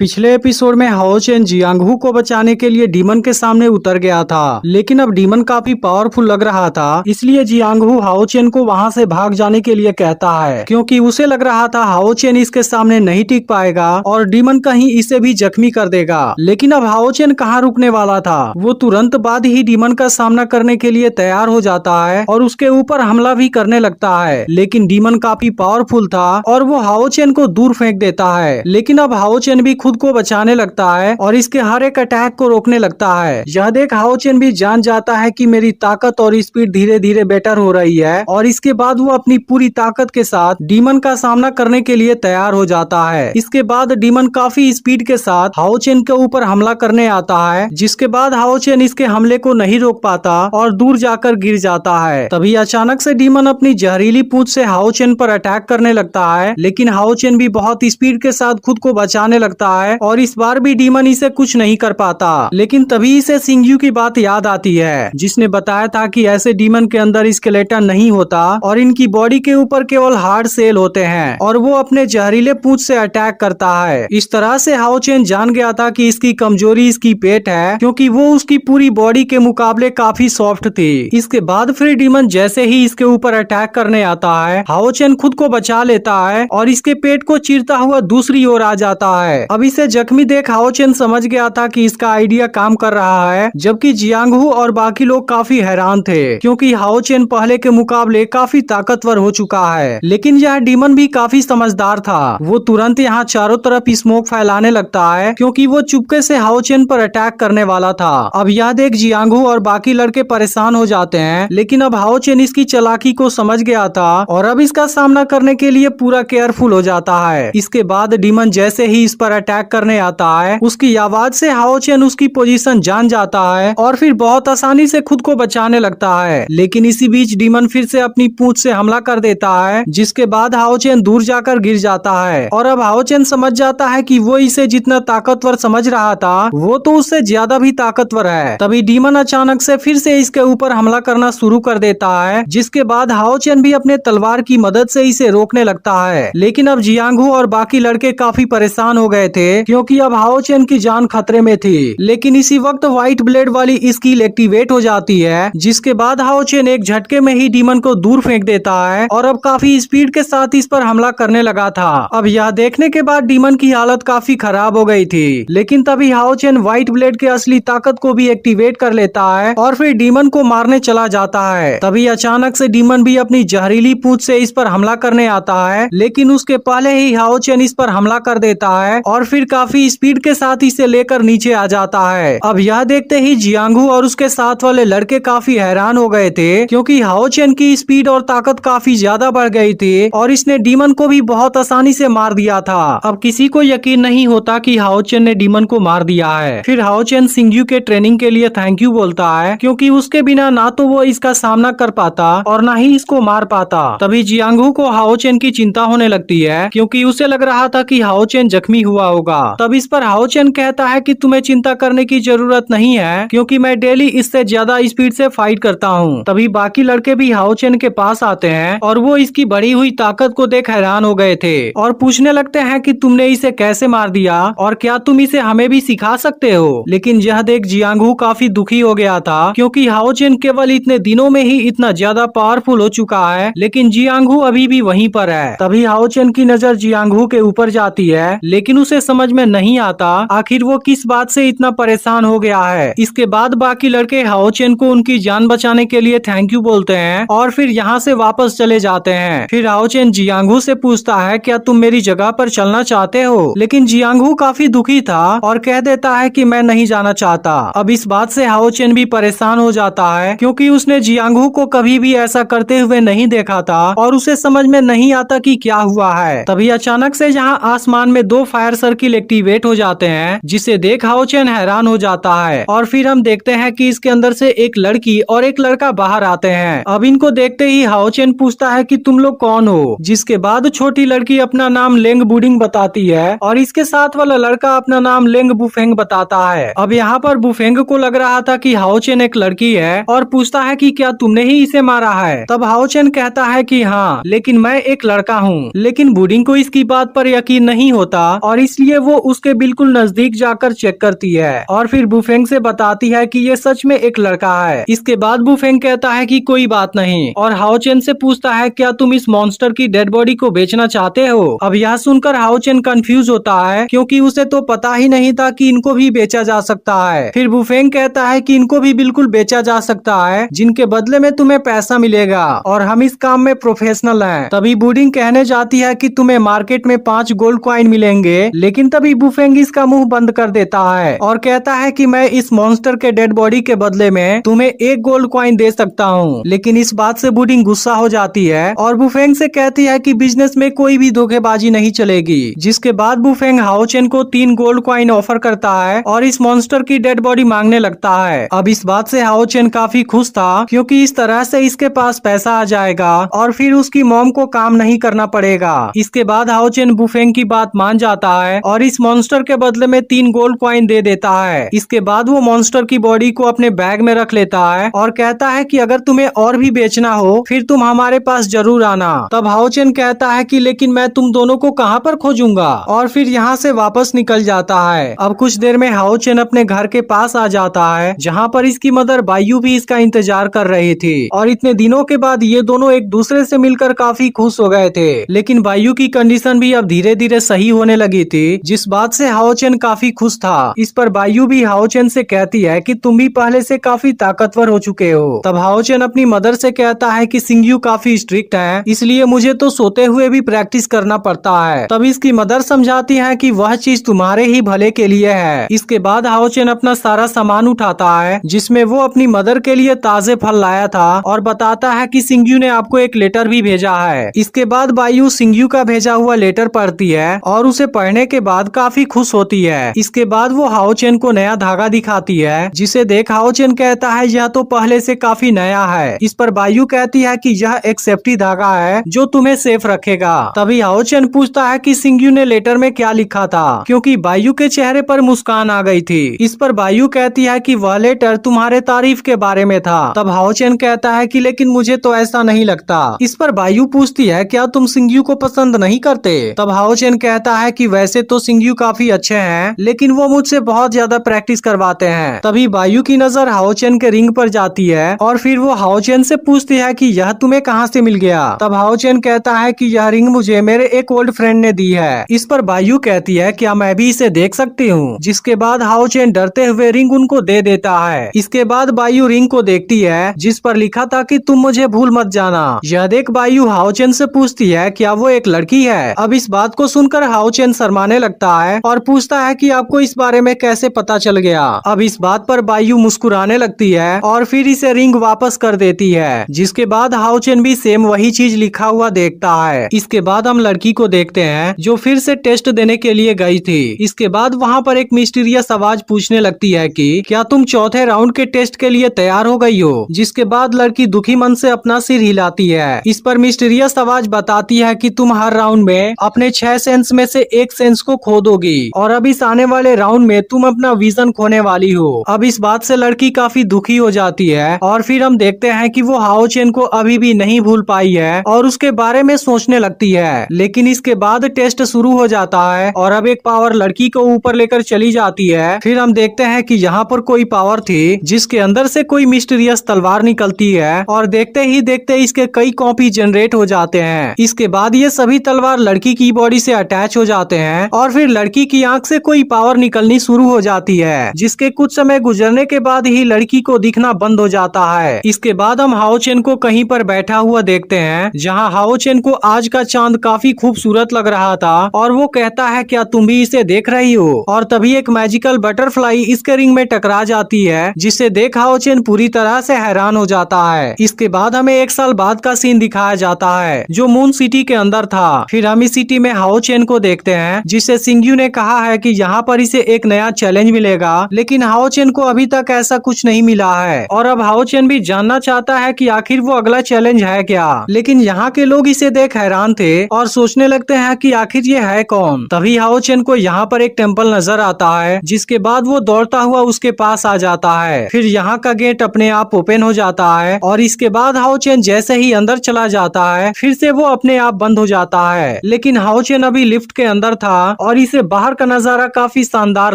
पिछले एपिसोड में हाओ चेन जियांगहू को बचाने के लिए डीमन के सामने उतर गया था, लेकिन अब डीमन काफी पावरफुल लग रहा था। इसलिए जियांगहू हाओ चेन को वहां से भाग जाने के लिए कहता है, क्योंकि उसे लग रहा था हाओ चेन इसके सामने नहीं टिक पाएगा और डीमन कहीं इसे भी जख्मी कर देगा। लेकिन अब हाओ चेन कहाँ रुकने वाला था, वो तुरंत बाद ही डीमन का सामना करने के लिए तैयार हो जाता है और उसके ऊपर हमला भी करने लगता है। लेकिन डीमन काफी पावरफुल था और वो हाओ चेन को दूर फेंक देता है। लेकिन अब हाओ चेन भी खुद को बचाने लगता है और इसके हर एक अटैक को रोकने लगता है। यह देख हाओ चेन भी जान जाता है कि मेरी ताकत और स्पीड धीरे धीरे बेटर हो रही है और इसके बाद वो अपनी पूरी ताकत के साथ डीमन का सामना करने के लिए तैयार हो जाता है। इसके बाद डीमन काफी स्पीड के साथ हाओ चेन के ऊपर हमला करने आता है, जिसके बाद हाओ चेन इसके हमले को नहीं रोक पाता और दूर जाकर गिर जाता है। तभी अचानक से डीमन अपनी जहरीली पूंछ से हाओ चेन पर अटैक करने लगता है, लेकिन हाओ चेन भी बहुत स्पीड के साथ खुद को बचाने लगता है और इस बार भी डीमन इसे कुछ नहीं कर पाता। लेकिन तभी इसे सिंगयू की बात याद आती है, जिसने बताया था कि ऐसे डीमन के अंदर स्केलेटन नहीं होता और इनकी बॉडी के ऊपर केवल हार्ड सेल होते हैं और वो अपने जहरीले पूंछ से अटैक करता है। इस तरह से हाओ चेन जान गया था कि इसकी कमजोरी इसकी पेट है, क्योंकि वो उसकी पूरी बॉडी के मुकाबले काफी सॉफ्ट थी। इसके बाद फिर डीमन जैसे ही इसके ऊपर अटैक करने आता है, हाओ चेन खुद को बचा लेता है और इसके पेट को चीरता हुआ दूसरी ओर आ जाता है। अब इसे जख्मी देख हाओ चेन समझ गया था कि इसका आइडिया काम कर रहा है, जबकि जियांगहू और बाकी लोग काफी हैरान थे, क्योंकि हाओ चेन पहले के मुकाबले काफी ताकतवर हो चुका है। लेकिन यह डीमन भी काफी समझदार था। वो तुरंत यहाँ चारों तरफ स्मोक फैलाने लगता है, क्योंकि वो चुपके से हाओ चेन पर अटैक करने वाला था। अब यह देख जियांगहू और बाकी लड़के परेशान हो जाते हैं, लेकिन अब हाओ चेन इसकी चालाकी को समझ गया था और अब इसका सामना करने के लिए पूरा केयरफुल हो जाता है। इसके बाद डीमन जैसे ही इस पर अटैक करने आता है, उसकी आवाज से हाओ चेन उसकी पोजीशन जान जाता है और फिर बहुत आसानी से खुद को बचाने लगता है। लेकिन इसी बीच डीमन फिर से अपनी पूंछ से हमला कर देता है, जिसके बाद हाओ चेन दूर जाकर गिर जाता है और अब हाओ चेन समझ जाता है कि वो इसे जितना ताकतवर समझ रहा था, वो तो उससे ज्यादा भी ताकतवर है। तभी डीमन अचानक से फिर से इसके ऊपर हमला करना शुरू कर देता है, जिसके बाद हाओ चेन भी अपने तलवार की मदद से इसे रोकने लगता है। लेकिन अब जियांगहू और बाकी लड़के काफी परेशान हो गए थे, क्योंकि अब हाओ चेन की जान खतरे में थी। लेकिन इसी वक्त व्हाइट ब्लेड वाली स्किल एक्टिवेट हो जाती है, जिसके बाद हाओ चेन एक झटके में ही डीमन को दूर फेंक देता है और अब काफी स्पीड के साथ इस पर हमला करने लगा था। अब यह देखने के बाद डीमन की हालत काफी खराब हो गई थी। लेकिन तभी हाओ चेन व्हाइट ब्लेड के असली ताकत को भी एक्टिवेट कर लेता है और फिर डीमन को मारने चला जाता है। तभी अचानक से डीमन भी अपनी जहरीली पूंछ से इस पर हमला करने आता है, लेकिन उसके पहले ही हाओ चेन इस पर हमला कर देता है और फिर काफी स्पीड के साथ इसे लेकर नीचे आ जाता है। अब यह देखते ही जियांगहू और उसके साथ वाले लड़के काफी हैरान हो गए थे, क्योंकि हाओ चेन की स्पीड और ताकत काफी ज्यादा बढ़ गई थी और इसने डीमन को भी बहुत आसानी से मार दिया था। अब किसी को यकीन नहीं होता कि हाओ चेन ने डीमन को मार दिया है। फिर हाओ चेन सिंगयू के ट्रेनिंग के लिए थैंक यू बोलता है, क्योंकि उसके बिना ना तो वो इसका सामना कर पाता और ना ही इसको मार पाता। तभी जियांगहू को हाओ चेन की चिंता होने लगती है, क्योंकि उसे लग रहा था कि हाओ चेन जख्मी हुआ होगा। तब इस पर हाओ चेन कहता है कि तुम्हें चिंता करने की जरूरत नहीं है, क्योंकि मैं डेली इससे ज्यादा स्पीड से फाइट करता हूँ। तभी बाकी लड़के भी हाओ चेन के पास आते हैं और वो इसकी बढ़ी हुई ताकत को देख हैरान हो गए थे और पूछने लगते हैं कि तुमने इसे कैसे मार दिया और क्या तुम इसे हमें भी सिखा सकते हो। लेकिन यह देख जियांगहू काफी दुखी हो गया था, क्योंकि हाओ चेन केवल इतने दिनों में ही इतना ज्यादा पावरफुल हो चुका है, लेकिन जियांगहू अभी भी वहीं पर है। तभी हाओ चेन की नजर जियांगहू के ऊपर जाती है, लेकिन उसे समझ में नहीं आता आखिर वो किस बात से इतना परेशान हो गया है। इसके बाद बाकी लड़के हाओ चेन को उनकी जान बचाने के लिए थैंक यू बोलते हैं और फिर यहाँ से वापस चले जाते हैं। फिर हाओ चेन जियांगहू से पूछता है, क्या तुम मेरी जगह पर चलना चाहते हो? लेकिन जियांगहू काफी दुखी था और कह देता है कि मैं नहीं जाना चाहता। अब इस बात से हाओ चेन भी परेशान हो जाता है, क्योंकि उसने जियांगहू को कभी भी ऐसा करते हुए नहीं देखा था और उसे समझ में नहीं आता कि क्या हुआ है। तभी अचानक से यहाँ आसमान में 2 फायर सर्किल एक्टिवेट हो जाते हैं, जिसे देख हाओ चेन हैरान हो जाता है और फिर हम देखते हैं कि इसके अंदर से एक लड़की और एक लड़का बाहर आते हैं। अब इनको देखते ही हाओ चेन पूछता है कि तुम लोग कौन हो, जिसके बाद छोटी लड़की अपना नाम लेंग बुडिंग बताती है और इसके साथ वाला लड़का अपना नाम लेंग बुफेंग बताता है। अब यहाँ पर बुफेंग को लग रहा था कि हाओ चेन एक लड़की है और पूछता है कि क्या तुमने ही इसे मारा है? तब हाओ चेन कहता है कि हाँ, लेकिन मैं एक लड़का हूँ। लेकिन बुडिंग को इसकी बात पर यकीन नहीं होता और इसलिए इसलिए वो उसके बिल्कुल नजदीक जाकर चेक करती है और फिर बुफेंग से बताती है कि ये सच में एक लड़का है। इसके बाद बुफेंग कहता है कि कोई बात नहीं और हाओ चेन से पूछता है क्या तुम इस मॉन्स्टर की डेड बॉडी को बेचना चाहते हो। अब यह सुनकर हाओ चेन कंफ्यूज होता है क्योंकि उसे तो पता ही नहीं था कि इनको भी बेचा जा सकता है। फिर बुफेंग कहता है कि इनको भी बिल्कुल बेचा जा सकता है, जिनके बदले में तुम्हें पैसा मिलेगा और हम इस काम में प्रोफेशनल हैं। तभी बुडिंग कहने जाती है कि तुम्हें मार्केट में 5 गोल्ड कॉइन मिलेंगे, लेकिन तभी बुफेंग इसका मुंह बंद कर देता है और कहता है कि मैं इस मॉन्स्टर के डेड बॉडी के बदले में तुम्हें 1 गोल्ड कॉइन दे सकता हूँ। लेकिन इस बात से बुडिंग गुस्सा हो जाती है और बुफेंग से कहती है कि बिजनेस में कोई भी धोखेबाजी नहीं चलेगी। जिसके बाद बुफेंग हाओ चेन को 3 गोल्ड कॉइन ऑफर करता है और इस मॉन्स्टर की डेड बॉडी मांगने लगता है। अब इस बात से हाओ चेन काफी खुश था क्योंकि इस तरह से इसके पास पैसा आ जाएगा और फिर उसकी मॉम को काम नहीं करना पड़ेगा। इसके बाद हाओ चेन बुफेंग की बात मान जाता है और इस मॉन्स्टर के बदले में 3 गोल्ड कॉइन दे देता है। इसके बाद वो मॉन्स्टर की बॉडी को अपने बैग में रख लेता है और कहता है कि अगर तुम्हें और भी बेचना हो फिर तुम हमारे पास जरूर आना। तब हाओ चेन कहता है कि लेकिन मैं तुम दोनों को कहाँ पर खोजूंगा और फिर यहाँ से वापस निकल जाता है। अब कुछ देर में हाओ चेन अपने घर के पास आ जाता है जहाँ पर इसकी मदर बायू भी इसका इंतजार कर रही थी और इतने दिनों के बाद ये दोनों एक दूसरे से मिलकर काफी खुश हो गए थे। लेकिन बायू की कंडीशन भी अब धीरे धीरे सही होने लगी थी, जिस बात से हाओ चेन काफी खुश था। इस पर बायू भी हाओ चेन से कहती है कि तुम भी पहले से काफी ताकतवर हो चुके हो। तब हाओ चेन अपनी मदर से कहता है कि सिंगयू काफी स्ट्रिक्ट है, इसलिए मुझे तो सोते हुए भी प्रैक्टिस करना पड़ता है। तब इसकी मदर समझाती है कि वह चीज तुम्हारे ही भले के लिए है। इसके बाद हाओ चेन अपना सारा सामान उठाता है जिसमें वो अपनी मदर के लिए ताजे फल लाया था और बताता है कि सिंगयू ने आपको एक लेटर भी भेजा है। इसके बाद बायू सिंगयू का भेजा हुआ लेटर पढ़ती है और उसे पढ़ने के बाद काफी खुश होती है। इसके बाद वो हाओ चेन को नया धागा दिखाती है, जिसे देख हाओ चेन कहता है यह तो पहले से काफी नया है। इस पर बायू कहती है कि यह एक सेफ्टी धागा है जो तुम्हें सेफ रखेगा। तभी हाओ चेन पूछता है कि सिंगयू ने लेटर में क्या लिखा था, क्योंकि बायू के चेहरे पर मुस्कान आ गई थी। इस पर बायू कहती है कि वह लेटर तुम्हारे तारीफ के बारे में था। तब हाओ चेन कहता है कि लेकिन मुझे तो ऐसा नहीं लगता। इस पर बायू पूछती है क्या तुम सिंगयू को पसंद नहीं करते। तब हाओ चेन कहता है कि वैसे तो सिंगयू काफी अच्छे हैं, लेकिन वो मुझसे बहुत ज्यादा प्रैक्टिस करवाते हैं। तभी बायू की नजर हाओ चेन के रिंग पर जाती है और फिर वो हाओ चेन से पूछती है कि यह तुम्हें कहाँ से मिल गया। तब हाओ चेन कहता है कि यह रिंग मुझे मेरे एक ओल्ड फ्रेंड ने दी है। इस पर बायू कहती है क्या मैं भी इसे देख सकती हूँ। जिसके बाद हाओ चेन डरते हुए रिंग उनको दे देता है। इसके बाद बायू रिंग को देखती है जिस पर लिखा था कि तुम मुझे भूल मत जाना। यह देख बायू हाओ चेन से पूछती है क्या वो एक लड़की है। अब इस बात को सुनकर हाओ चेन शर्माने लगता है और पूछता है कि आपको इस बारे में कैसे पता चल गया। अब इस बात पर बायू मुस्कुराने लगती है और फिर इसे रिंग वापस कर देती है। जिसके बाद हाओ चेन भी सेम वही चीज लिखा हुआ देखता है। इसके बाद हम लड़की को देखते हैं जो फिर से टेस्ट देने के लिए गई थी। इसके बाद वहाँ पर एक मिस्टीरियस आवाज पूछने लगती है कि क्या तुम चौथे राउंड के टेस्ट के लिए तैयार हो गई हो। जिसके बाद लड़की दुखी मन से अपना सिर हिलाती है। इस पर मिस्टीरियस आवाज बताती है कि तुम हर राउंड में अपने 6 सेंस में से एक सेंस को खो दोगी और अब इस आने वाले राउंड में तुम अपना विजन खोने वाली हो। अब इस बात से लड़की काफी दुखी हो जाती है और फिर हम देखते हैं कि वो हाओ चेन को अभी भी नहीं भूल पाई है और उसके बारे में सोचने लगती है। लेकिन इसके बाद टेस्ट शुरू हो जाता है और अब एक पावर लड़की को ऊपर लेकर चली जाती है। फिर हम देखते हैं कि यहाँ पर कोई पावर थी जिसके अंदर से कोई मिस्टीरियस तलवार निकलती है और देखते ही देखते इसके कई कॉपी जनरेट हो जाते हैं। इसके बाद ये सभी तलवार लड़की की बॉडी से अटैच हो जाते हैं और फिर लड़की की आंख से कोई पावर निकलनी शुरू हो जाती है, जिसके कुछ समय गुजरने के बाद ही लड़की को दिखना बंद हो जाता है। इसके बाद हम हाओ चेन को कहीं पर बैठा हुआ देखते हैं जहाँ हाओ चेन को आज का चांद काफी खूबसूरत लग रहा था और वो कहता है क्या तुम भी इसे देख रही हो। और तभी एक मैजिकल बटरफ्लाई इसके रिंग में टकरा जाती है, जिसे देख हाओ चेन पूरी तरह से हैरान हो जाता है। इसके बाद हमें 1 साल बाद का सीन दिखाया जाता है जो मून सिटी के अंदर था। फिर हम इस सिटी में हाओ चेन को देखते हैं जिसे सिंगयू ने कहा है कि यहाँ पर इसे एक नया चैलेंज मिलेगा, लेकिन हाओ चेन को अभी तक ऐसा कुछ नहीं मिला है और अब हाओ चेन भी जानना चाहता है कि आखिर वो अगला चैलेंज है क्या। लेकिन यहाँ के लोग इसे देख हैरान थे और सोचने लगते हैं कि आखिर ये है कौन। तभी हाओ चेन को यहाँ पर एक टेम्पल नजर आता है, जिसके बाद वो दौड़ता हुआ उसके पास आ जाता है। फिर यहाँ का गेट अपने आप ओपन हो जाता है और इसके बाद हाओ चेन जैसे ही अंदर चला जाता है फिर से वो अपने आप बंद हो जाता है। लेकिन हाओ चेन अभी लिफ्ट के अंदर था और इसे बाहर का नजारा काफी शानदार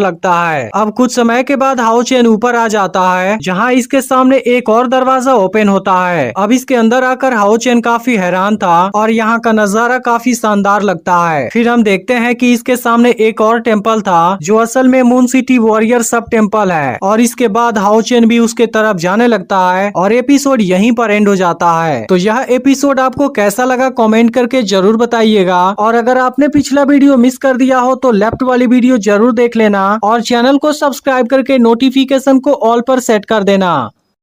लगता है। अब कुछ समय के बाद हाओ चेन ऊपर आ जाता है, जहाँ इसके सामने एक और दरवाजा ओपन होता है। अब इसके अंदर आकर हाओ चेन काफी हैरान था और यहाँ का नजारा काफी शानदार लगता है। फिर हम देखते हैं कि इसके सामने एक और टेम्पल था, जो असल में मून सिटी वॉरियर सब टेम्पल है। और इसके बाद हाओ चेन भी उसके तरफ जाने लगता है और एपिसोड यहीं पर एंड हो जाता है। तो यह एपिसोड आपको कैसा लगा कमेंट करके जरूर बताइएगा। और अगर आपने पिछला वीडियो मिस कर दिया हो तो लेफ्ट वाली वीडियो जरूर देख लेना और चैनल को सब्सक्राइब करके नोटिफिकेशन को ऑल पर सेट कर देना।